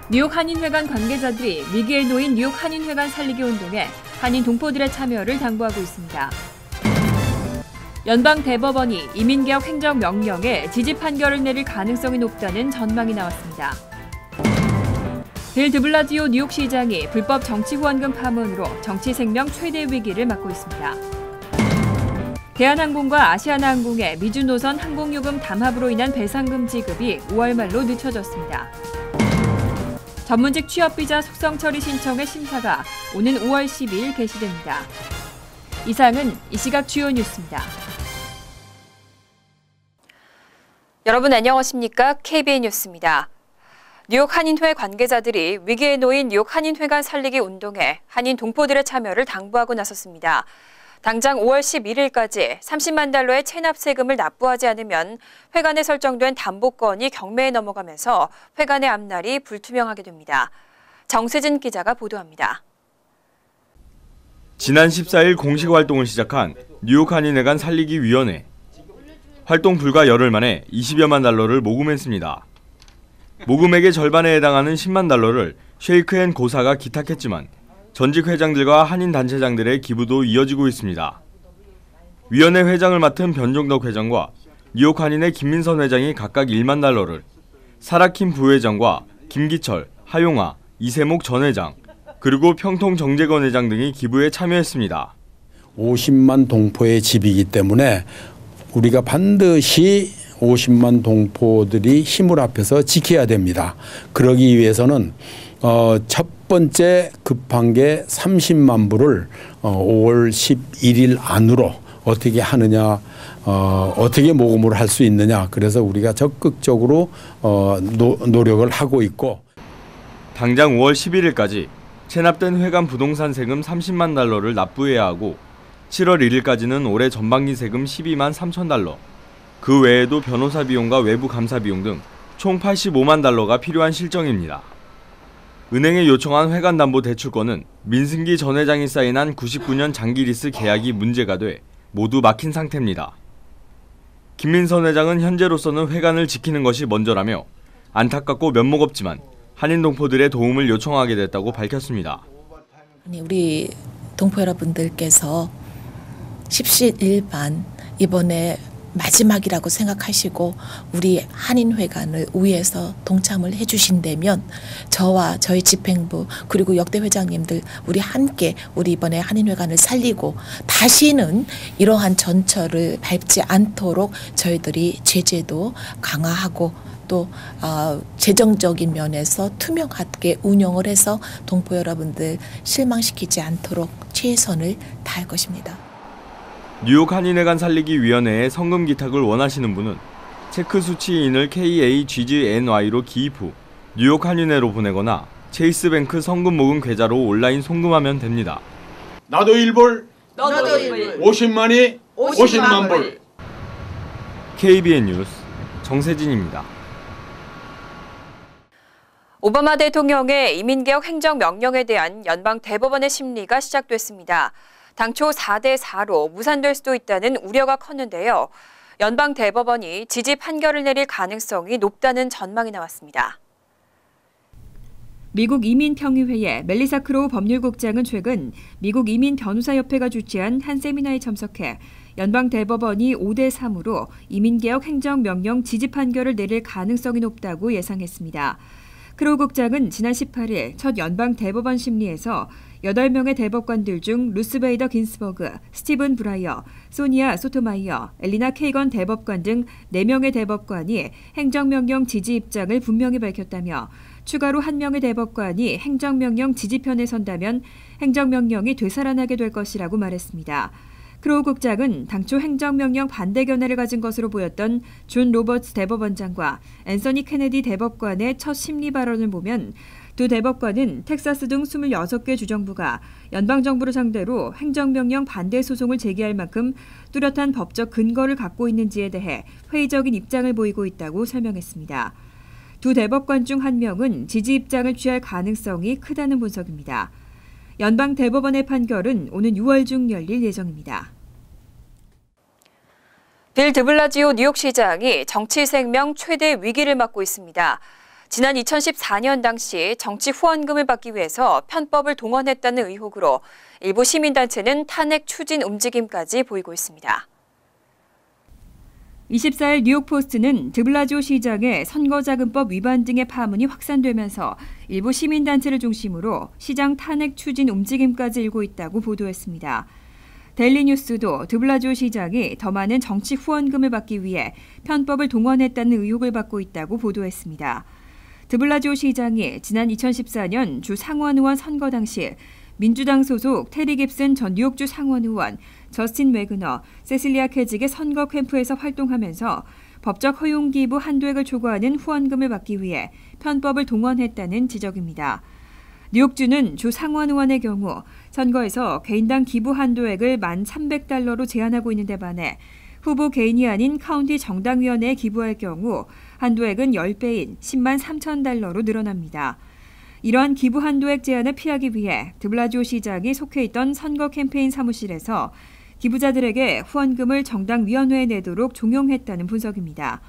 뉴욕 한인회관 관계자들이 위기에 놓인 뉴욕 한인회관 살리기 운동에 한인 동포들의 참여를 당부하고 있습니다. 연방 대법원이 이민개혁 행정명령에 지지 판결을 내릴 가능성이 높다는 전망이 나왔습니다. 빌 드블라지오 뉴욕시장이 불법 정치후원금 파문으로 정치 생명 최대 위기를 맞고 있습니다. 대한항공과 아시아나항공의 미주 노선 항공요금 담합으로 인한 배상금 지급이 5월 말로 늦춰졌습니다. 전문직 취업비자 속성 처리 신청의 심사가 오는 5월 12일 개시됩니다. 이상은 이 시각 주요 뉴스입니다. 여러분 안녕하십니까? KBN 뉴스입니다. 뉴욕 한인회 관계자들이 위기에 놓인 뉴욕 한인회관 살리기 운동에 한인 동포들의 참여를 당부하고 나섰습니다. 당장 5월 11일까지 30만 달러의 체납 세금을 납부하지 않으면 회관에 설정된 담보권이 경매에 넘어가면서 회관의 앞날이 불투명하게 됩니다. 정세진 기자가 보도합니다. 지난 14일 공식 활동을 시작한 뉴욕 한인회관 살리기 위원회. 활동 불과 열흘 만에 20여만 달러를 모금했습니다. 모금액의 절반에 해당하는 10만 달러를 쉐이크 앤 고사가 기탁했지만 전직 회장들과 한인 단체장들의 기부도 이어지고 있습니다. 위원회 회장을 맡은 변종덕 회장과 뉴욕 한인의 김민선 회장이 각각 1만 달러를, 사라킴 부회장과 김기철, 하용화, 이세목 전 회장, 그리고 평통 정재건 회장 등이 기부에 참여했습니다. 50만 동포의 집이기 때문에 우리가 반드시 50만 동포들이 힘을 합해서 지켜야 됩니다. 그러기 위해서는 첫 번째 급한 게 30만 불을 5월 11일 안으로 어떻게 하느냐, 어떻게 모금을 할 수 있느냐. 그래서 우리가 적극적으로 노력을 하고 있고. 당장 5월 11일까지 체납된 회관 부동산 세금 30만 달러를 납부해야 하고 7월 1일까지는 올해 전반기 세금 12만 3천 달러, 그 외에도 변호사 비용과 외부 감사 비용 등 총 85만 달러가 필요한 실정입니다. 은행에 요청한 회관담보대출권은 민승기 전 회장이 사인한 99년 장기리스 계약이 문제가 돼 모두 막힌 상태입니다. 김민선 회장은 현재로서는 회관을 지키는 것이 먼저라며 안타깝고 면목없지만 한인 동포들의 도움을 요청하게 됐다고 밝혔습니다. 우리 동포 여러분들께서 십시일반 이번에 마지막이라고 생각하시고 우리 한인회관을 위해서 동참을 해주신다면 저와 저희 집행부 그리고 역대 회장님들 우리 함께 우리 이번에 한인회관을 살리고 다시는 이러한 전철을 밟지 않도록 저희들이 제재도 강화하고 또 재정적인 면에서 투명하게 운영을 해서 동포 여러분들 실망시키지 않도록 최선을 다할 것입니다. 뉴욕 한인회관 살리기 위원회에 성금 기탁을 원하시는 분은 체크 수취인을 KAGGNY로 기입 후 뉴욕 한인회로 보내거나 체이스뱅크 성금 모금 계좌로 온라인 송금하면 됩니다. 나도 1불, 너도 1불, 50만이 50만 불. KBN 뉴스 정세진입니다. 오바마 대통령의 이민개혁 행정명령에 대한 연방 대법원의 심리가 시작됐습니다. 당초 4대4로 무산될 수도 있다는 우려가 컸는데요. 연방 대법원이 지지 판결을 내릴 가능성이 높다는 전망이 나왔습니다. 미국 이민평의회의 멜리사 크로우 법률국장은 최근 미국 이민변호사협회가 주최한 한 세미나에 참석해 연방 대법원이 5대3으로 이민개혁 행정명령 지지 판결을 내릴 가능성이 높다고 예상했습니다. 크로우 국장은 지난 18일 첫 연방 대법원 심리에서 8명의 대법관들 중 루스 베이더 긴스버그, 스티븐 브라이어, 소니아 소토마이어, 엘리나 케이건 대법관 등 4명의 대법관이 행정명령 지지 입장을 분명히 밝혔다며 추가로 1명의 대법관이 행정명령 지지편에 선다면 행정명령이 되살아나게 될 것이라고 말했습니다. 크로우 국장은 당초 행정명령 반대 견해를 가진 것으로 보였던 존 로버츠 대법원장과 앤서니 케네디 대법관의 첫 심리 발언을 보면 두 대법관은 텍사스 등 26개 주정부가 연방정부를 상대로 행정명령 반대 소송을 제기할 만큼 뚜렷한 법적 근거를 갖고 있는지에 대해 회의적인 입장을 보이고 있다고 설명했습니다. 두 대법관 중 1명은 지지 입장을 취할 가능성이 크다는 분석입니다. 연방 대법원의 판결은 오는 6월 중 열릴 예정입니다. 빌 드블라지오 뉴욕시장이 정치 생명 최대 위기를 맞고 있습니다. 지난 2014년 당시 정치 후원금을 받기 위해서 편법을 동원했다는 의혹으로 일부 시민단체는 탄핵 추진 움직임까지 보이고 있습니다. 24일 뉴욕포스트는 드블라지오 시장의 선거자금법 위반 등의 파문이 확산되면서 일부 시민단체를 중심으로 시장 탄핵 추진 움직임까지 일고 있다고 보도했습니다. 데일리뉴스도 드블라지오 시장이 더 많은 정치 후원금을 받기 위해 편법을 동원했다는 의혹을 받고 있다고 보도했습니다. 드블라지오 시장이 지난 2014년 주 상원의원 선거 당시 민주당 소속 테리 깁슨 전 뉴욕주 상원의원, 저스틴 외그너, 세실리아 캐직의 선거 캠프에서 활동하면서 법적 허용 기부 한도액을 초과하는 후원금을 받기 위해 편법을 동원했다는 지적입니다. 뉴욕주는 주 상원의원의 경우 선거에서 개인당 기부 한도액을 $1,300로 제한하고 있는 데 반해 후보 개인이 아닌 카운티 정당위원회에 기부할 경우 한도액은 10배인 $103,000로 늘어납니다. 이러한 기부 한도액 제한을 피하기 위해 드블라지오 시장이 속해 있던 선거 캠페인 사무실에서 기부자들에게 후원금을 정당위원회에 내도록 종용했다는 분석입니다.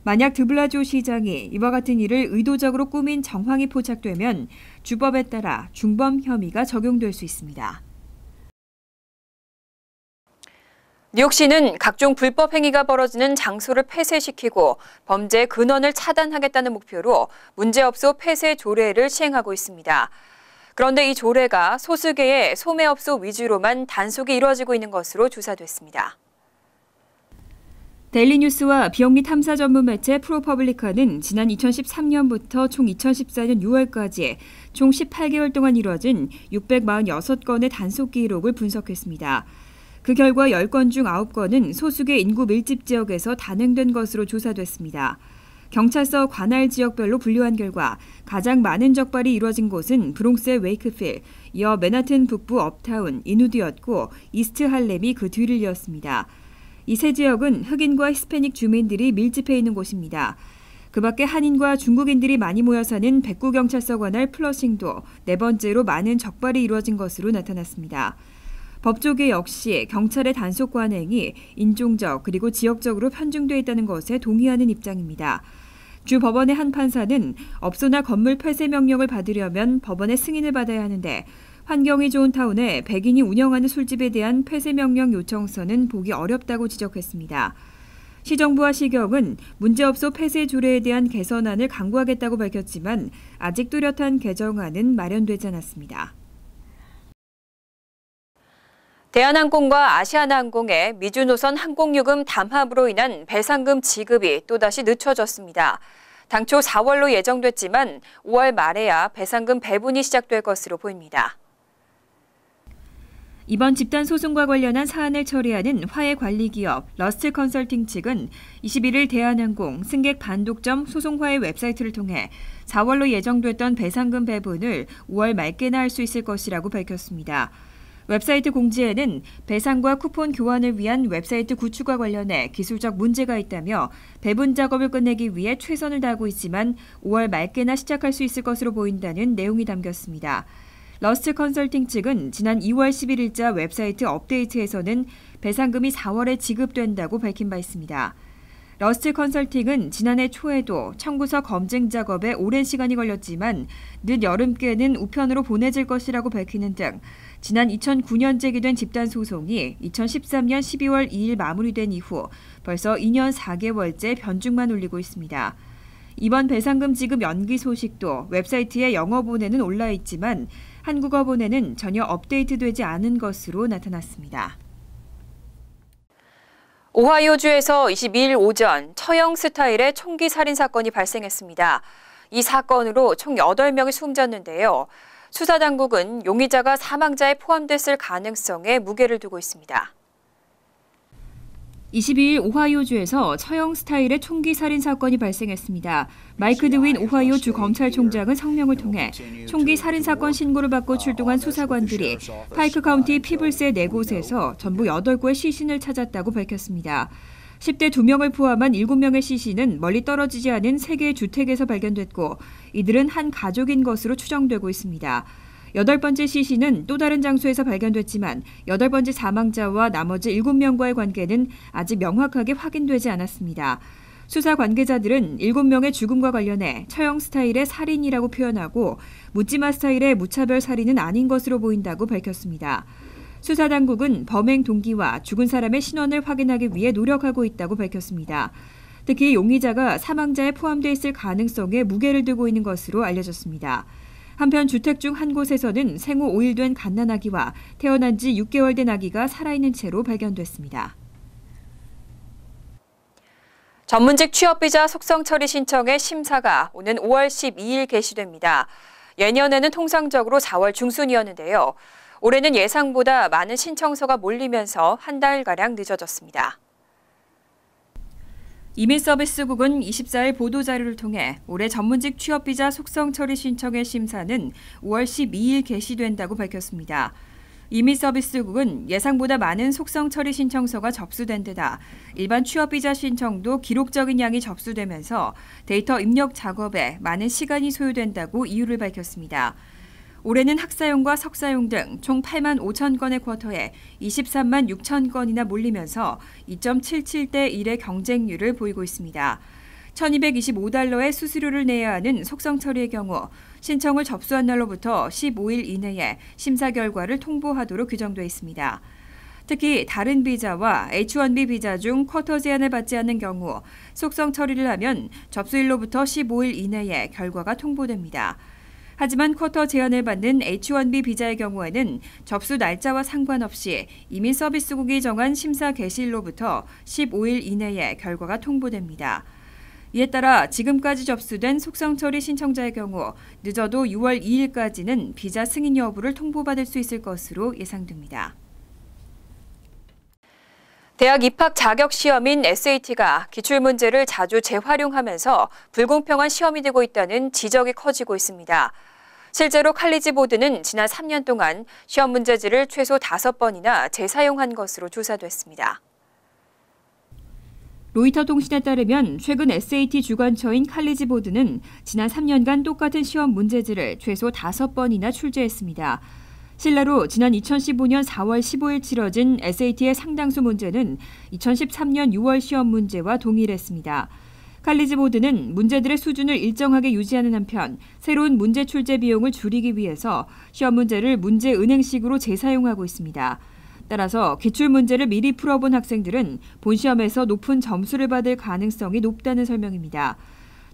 만약 드블라지오 시장이 이와 같은 일을 의도적으로 꾸민 정황이 포착되면 주법에 따라 중범 혐의가 적용될 수 있습니다. 뉴욕시는 각종 불법 행위가 벌어지는 장소를 폐쇄시키고 범죄 근원을 차단하겠다는 목표로 문제업소 폐쇄 조례를 시행하고 있습니다. 그런데 이 조례가 소수계의 소매업소 위주로만 단속이 이루어지고 있는 것으로 조사됐습니다. 데일리뉴스와 비영리 탐사 전문 매체 프로퍼블리카는 지난 2013년부터 총 2014년 6월까지 총 18개월 동안 이루어진 646건의 단속 기록을 분석했습니다. 그 결과 10건 중 9건은 소수계 인구 밀집 지역에서 단행된 것으로 조사됐습니다. 경찰서 관할 지역별로 분류한 결과 가장 많은 적발이 이루어진 곳은 브롱스의 웨이크필, 이어 맨하튼 북부 업타운, 인우드였고 이스트 할렘이 그 뒤를 이었습니다. 이 세 지역은 흑인과 히스패닉 주민들이 밀집해 있는 곳입니다. 그 밖에 한인과 중국인들이 많이 모여 사는 백구경찰서 관할 플러싱도 4번째로 많은 적발이 이루어진 것으로 나타났습니다. 법조계 역시 경찰의 단속 관행이 인종적 그리고 지역적으로 편중돼 있다는 것에 동의하는 입장입니다. 주 법원의 한 판사는 업소나 건물 폐쇄 명령을 받으려면 법원의 승인을 받아야 하는데 환경이 좋은 타운에 백인이 운영하는 술집에 대한 폐쇄 명령 요청서는 보기 어렵다고 지적했습니다. 시정부와 시경은 문제업소 폐쇄 조례에 대한 개선안을 강구하겠다고 밝혔지만 아직 뚜렷한 개정안은 마련되지 않았습니다. 대한항공과 아시아나항공의 미주 노선 항공요금 담합으로 인한 배상금 지급이 또다시 늦춰졌습니다. 당초 4월로 예정됐지만 5월 말에야 배상금 배분이 시작될 것으로 보입니다. 이번 집단 소송과 관련한 사안을 처리하는 화해관리기업 러스트 컨설팅 측은 21일 대한항공 승객 반독점 소송화해 웹사이트를 통해 4월로 예정됐던 배상금 배분을 5월 말께나 할 수 있을 것이라고 밝혔습니다. 웹사이트 공지에는 배상과 쿠폰 교환을 위한 웹사이트 구축과 관련해 기술적 문제가 있다며 배분 작업을 끝내기 위해 최선을 다하고 있지만 5월 말께나 시작할 수 있을 것으로 보인다는 내용이 담겼습니다. 러스트 컨설팅 측은 지난 2월 11일자 웹사이트 업데이트에서는 배상금이 4월에 지급된다고 밝힌 바 있습니다. 러스트 컨설팅은 지난해 초에도 청구서 검증 작업에 오랜 시간이 걸렸지만 늦 여름께는 우편으로 보내질 것이라고 밝히는 등 지난 2009년 제기된 집단 소송이 2013년 12월 2일 마무리된 이후 벌써 2년 4개월째 변죽만 울리고 있습니다. 이번 배상금 지급 연기 소식도 웹사이트에 영어본에는 올라 있지만 한국어본에는 전혀 업데이트되지 않은 것으로 나타났습니다. 오하이오주에서 22일 오전 처형 스타일의 총기 살인 사건이 발생했습니다. 이 사건으로 총 8명이 숨졌는데요. 수사당국은 용의자가 사망자에 포함됐을 가능성에 무게를 두고 있습니다. 22일 오하이오주에서 처형 스타일의 총기 살인 사건이 발생했습니다. 마이크 드윈 오하이오 주 검찰총장은 성명을 통해 총기 살인 사건 신고를 받고 출동한 수사관들이 파이크 카운티 피블스의 4곳에서 전부 8구의 시신을 찾았다고 밝혔습니다. 10대 2명을 포함한 7명의 시신은 멀리 떨어지지 않은 3개의 주택에서 발견됐고 이들은 한 가족인 것으로 추정되고 있습니다. 8번째 시신은 또 다른 장소에서 발견됐지만 8번째 사망자와 나머지 7명과의 관계는 아직 명확하게 확인되지 않았습니다. 수사 관계자들은 7명의 죽음과 관련해 처형 스타일의 살인이라고 표현하고 묻지마 스타일의 무차별 살인은 아닌 것으로 보인다고 밝혔습니다. 수사 당국은 범행 동기와 죽은 사람의 신원을 확인하기 위해 노력하고 있다고 밝혔습니다. 특히 용의자가 사망자에 포함돼 있을 가능성에 무게를 두고 있는 것으로 알려졌습니다. 한편 주택 중 한 곳에서는 생후 5일 된 갓난아기와 태어난 지 6개월 된 아기가 살아있는 채로 발견됐습니다. 전문직 취업비자 속성 처리 신청의 심사가 오는 5월 12일 개시됩니다. 예년에는 통상적으로 4월 중순이었는데요. 올해는 예상보다 많은 신청서가 몰리면서 한 달가량 늦어졌습니다. 이민서비스국은 24일 보도자료를 통해 올해 전문직 취업비자 속성 처리 신청의 심사는 5월 12일 개시된다고 밝혔습니다. 이민서비스국은 예상보다 많은 속성 처리 신청서가 접수된 데다 일반 취업비자 신청도 기록적인 양이 접수되면서 데이터 입력 작업에 많은 시간이 소요된다고 이유를 밝혔습니다. 올해는 학사용과 석사용 등 총 8만 5천 건의 쿼터에 23만 6천 건이나 몰리면서 2.77대 1의 경쟁률을 보이고 있습니다. 1,225달러의 수수료를 내야 하는 속성 처리의 경우 신청을 접수한 날로부터 15일 이내에 심사 결과를 통보하도록 규정돼 있습니다. 특히 다른 비자와 H-1B 비자 중 쿼터 제한을 받지 않는 경우 속성 처리를 하면 접수일로부터 15일 이내에 결과가 통보됩니다. 하지만 쿼터 제한을 받는 H-1B 비자의 경우에는 접수 날짜와 상관없이 이민서비스국이 정한 심사 개시일로부터 15일 이내에 결과가 통보됩니다. 이에 따라 지금까지 접수된 속성 처리 신청자의 경우 늦어도 6월 2일까지는 비자 승인 여부를 통보받을 수 있을 것으로 예상됩니다. 대학 입학 자격 시험인 SAT가 기출문제를 자주 재활용하면서 불공평한 시험이 되고 있다는 지적이 커지고 있습니다. 실제로 칼리지 보드는 지난 3년 동안 시험 문제지를 최소 5번이나 재사용한 것으로 조사됐습니다. 로이터 통신에 따르면 최근 SAT 주관처인 칼리지 보드는 지난 3년간 똑같은 시험 문제지를 최소 5번이나 출제했습니다. 실례로 지난 2015년 4월 15일 치러진 SAT의 상당수 문제는 2013년 6월 시험 문제와 동일했습니다. 칼리지 보드는 문제들의 수준을 일정하게 유지하는 한편 새로운 문제 출제 비용을 줄이기 위해서 시험 문제를 문제 은행식으로 재사용하고 있습니다. 따라서 기출문제를 미리 풀어본 학생들은 본 시험에서 높은 점수를 받을 가능성이 높다는 설명입니다.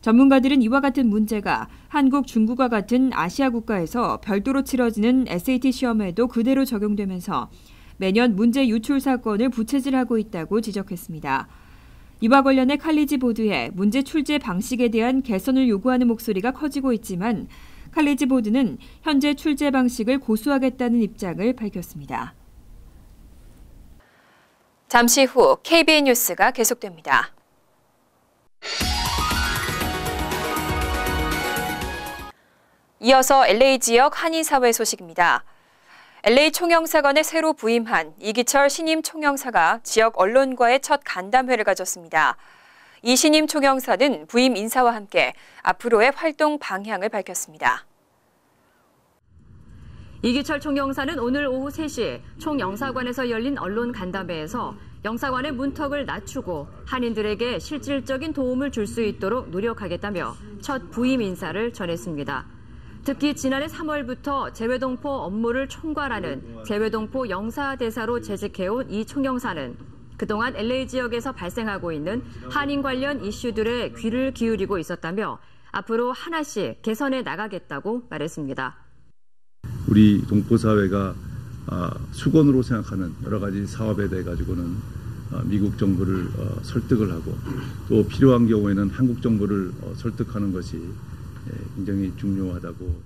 전문가들은 이와 같은 문제가 한국, 중국과 같은 아시아 국가에서 별도로 치러지는 SAT 시험에도 그대로 적용되면서 매년 문제 유출 사건을 부채질하고 있다고 지적했습니다. 이와 관련해 칼리지 보드의 문제 출제 방식에 대한 개선을 요구하는 목소리가 커지고 있지만 칼리지 보드는 현재 출제 방식을 고수하겠다는 입장을 밝혔습니다. 잠시 후 KBN 뉴스가 계속됩니다. 이어서 LA 지역 한인사회 소식입니다. LA 총영사관에 새로 부임한 이기철 신임 총영사가 지역 언론과의 첫 간담회를 가졌습니다. 이 신임 총영사는 부임 인사와 함께 앞으로의 활동 방향을 밝혔습니다. 이기철 총영사는 오늘 오후 3시 총영사관에서 열린 언론 간담회에서 영사관의 문턱을 낮추고 한인들에게 실질적인 도움을 줄 수 있도록 노력하겠다며 첫 부임 인사를 전했습니다. 특히 지난해 3월부터 재외동포 업무를 총괄하는 재외동포 영사대사로 재직해온 이 총영사는 그동안 LA 지역에서 발생하고 있는 한인 관련 이슈들에 귀를 기울이고 있었다며 앞으로 하나씩 개선해 나가겠다고 말했습니다. 우리 동포사회가 수건으로 생각하는 여러 가지 사업에 대해 가지고는 미국 정부를 설득을 하고 또 필요한 경우에는 한국 정부를 설득하는 것이 굉장히 중요하다고.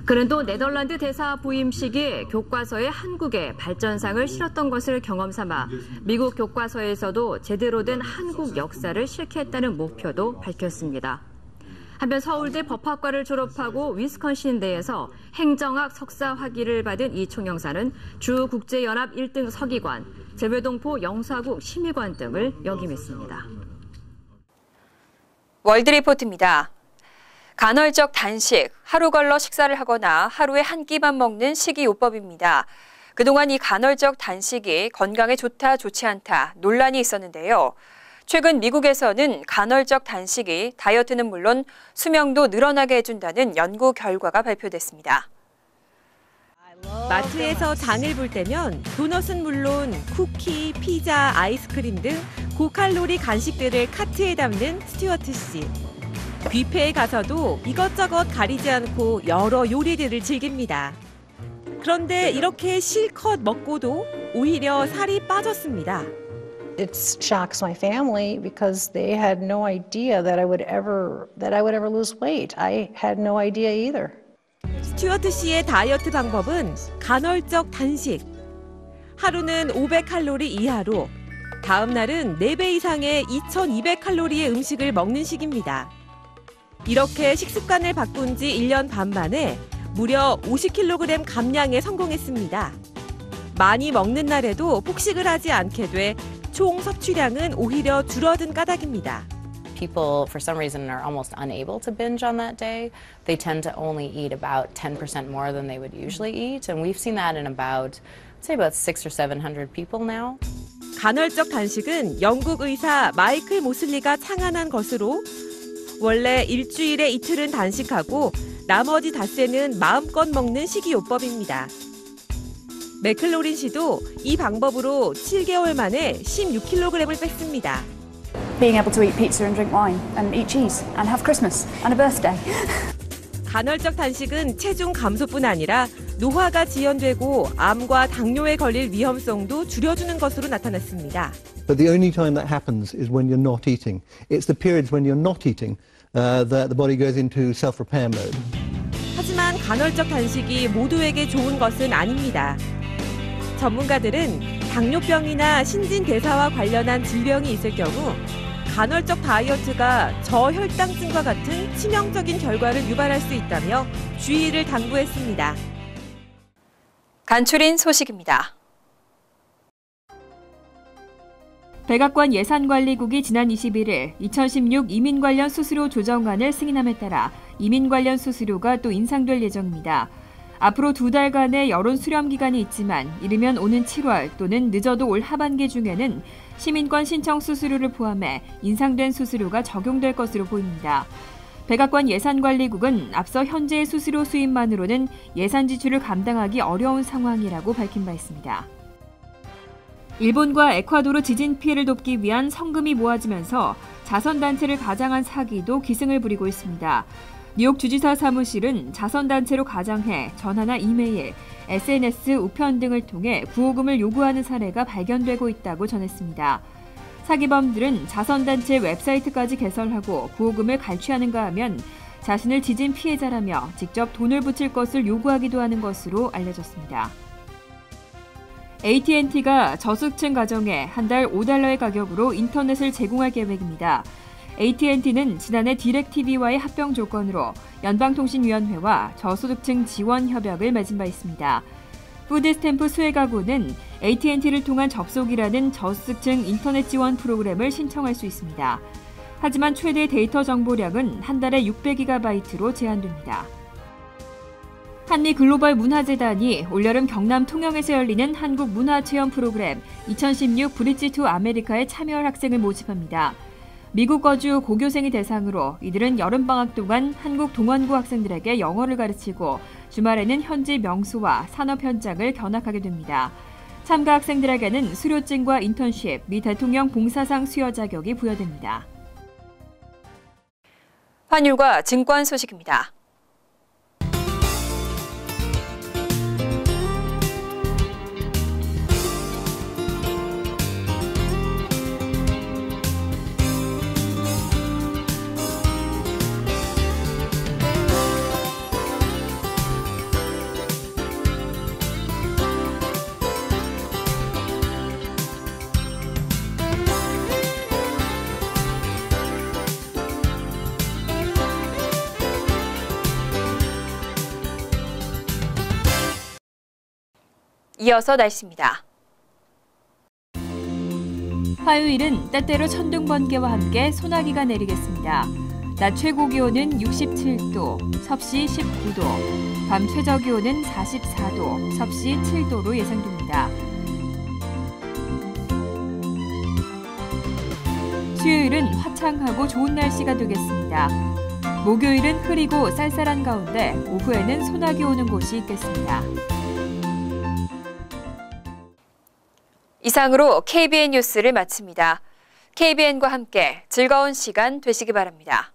그는 또 네덜란드 대사 부임 시기 교과서에 한국의 발전상을 실었던 것을 경험 삼아 미국 교과서에서도 제대로 된 한국 역사를 실겠다는 목표도 밝혔습니다. 한편 서울대 법학과를 졸업하고 위스콘신대에서 행정학 석사 학위를 받은 이 총영사는 주국제연합 1등 서기관, 재외동포 영사국 심의관 등을 역임했습니다. 월드리포트입니다. 간헐적 단식, 하루 걸러 식사를 하거나 하루에 한 끼만 먹는 식이요법입니다. 그동안 이 간헐적 단식이 건강에 좋다, 좋지 않다 논란이 있었는데요. 최근 미국에서는 간헐적 단식이 다이어트는 물론 수명도 늘어나게 해준다는 연구 결과가 발표됐습니다. 마트에서 장을 볼 때면 도넛은 물론 쿠키, 피자, 아이스크림 등 고칼로리 간식들을 카트에 담는 스튜어트 씨. 뷔페에 가서도 이것저것 가리지 않고 여러 요리들을 즐깁니다. 그런데 이렇게 실컷 먹고도 오히려 살이 빠졌습니다. It shocks my family because they had no idea that I would ever lose weight. I had no idea either. 스튜어트 씨의 다이어트 방법은 간헐적 단식. 하루는 500칼로리 이하로, 다음 날은 4배 이상의 2200칼로리의 음식을 먹는 식입니다. 이렇게 식습관을 바꾼 지 1년 반 만에 무려 50kg 감량에 성공했습니다. 많이 먹는 날에도 폭식을 하지 않게 돼 총 섭취량은 오히려 줄어든 까닭입니다. People, for some reason, are almost unable to binge on that day. They tend to only eat about 10% more than they would usually eat, and we've seen that in about 600 or 700 people now. 간헐적 단식은 영국 의사 마이클 모슬리가 창안한 것으로 원래 일주일에 이틀은 단식하고 나머지 닷새는 마음껏 먹는 식이요법입니다. 맥클로린 씨도 이 방법으로 7개월 만에 16kg을 뺐습니다. Being able to eat pizza and drink wine and eat cheese and have Christmas and a birthday. 간헐적 단식은 체중 감소뿐 아니라 노화가 지연되고 암과 당뇨에 걸릴 위험성도 줄여주는 것으로 나타났습니다. But the only time that happens is when you're not eating. It's the periods when you're not eating that the body goes into self-repair mode. 하지만 간헐적 단식이 모두에게 좋은 것은 아닙니다. 전문가들은 당뇨병이나 신진대사와 관련한 질병이 있을 경우 간헐적 다이어트가 저혈당증과 같은 치명적인 결과를 유발할 수 있다며 주의를 당부했습니다. 간추린 소식입니다. 백악관 예산관리국이 지난 21일 2016 이민 관련 수수료 조정안을 승인함에 따라 이민 관련 수수료가 또 인상될 예정입니다. 앞으로 2달간의 여론 수렴 기간이 있지만 이르면 오는 7월 또는 늦어도 올 하반기 중에는 시민권 신청 수수료를 포함해 인상된 수수료가 적용될 것으로 보입니다. 백악관 예산관리국은 앞서 현재의 수수료 수입만으로는 예산 지출을 감당하기 어려운 상황이라고 밝힌 바 있습니다. 일본과 에콰도르 지진 피해를 돕기 위한 성금이 모아지면서 자선단체를 가장한 사기도 기승을 부리고 있습니다. 뉴욕 주지사 사무실은 자선단체로 가장해 전화나 이메일, SNS, 우편 등을 통해 구호금을 요구하는 사례가 발견되고 있다고 전했습니다. 사기범들은 자선단체 웹사이트까지 개설하고 구호금을 갈취하는가 하면 자신을 지진 피해자라며 직접 돈을 붙일 것을 요구하기도 하는 것으로 알려졌습니다. AT&T가 저소득층 가정에 한 달 $5의 가격으로 인터넷을 제공할 계획입니다. AT&T는 지난해 디렉TV와의 합병 조건으로 연방통신위원회와 저소득층 지원 협약을 맺은 바 있습니다. 푸드스탬프 수혜가구는 AT&T를 통한 접속이라는 저소득층 인터넷 지원 프로그램을 신청할 수 있습니다. 하지만 최대 데이터 정보량은 한 달에 600GB로 제한됩니다. 한미 글로벌 문화재단이 올여름 경남 통영에서 열리는 한국 문화체험 프로그램 2016 브릿지 투 아메리카에 참여할 학생을 모집합니다. 미국 거주 고교생이 대상으로 이들은 여름방학 동안 한국 동원고 학생들에게 영어를 가르치고 주말에는 현지 명소와 산업 현장을 견학하게 됩니다. 참가 학생들에게는 수료증과 인턴십, 미 대통령 봉사상 수여 자격이 부여됩니다. 환율과 증권 소식입니다. 이어서 날씨입니다. 화요일은 때때로 천둥 번개와 함께 소나기가 내리겠습니다. 낮 최고 기온은 67도, 섭씨 19도, 밤 최저 기온은 44도, 섭씨 7도로 예상됩니다. 수요일은 화창하고 좋은 날씨가 되겠습니다. 목요일은 흐리고 쌀쌀한 가운데 오후에는 소나기 오는 곳이 있겠습니다. 이상으로 KBN 뉴스를 마칩니다. KBN과 함께 즐거운 시간 되시기 바랍니다.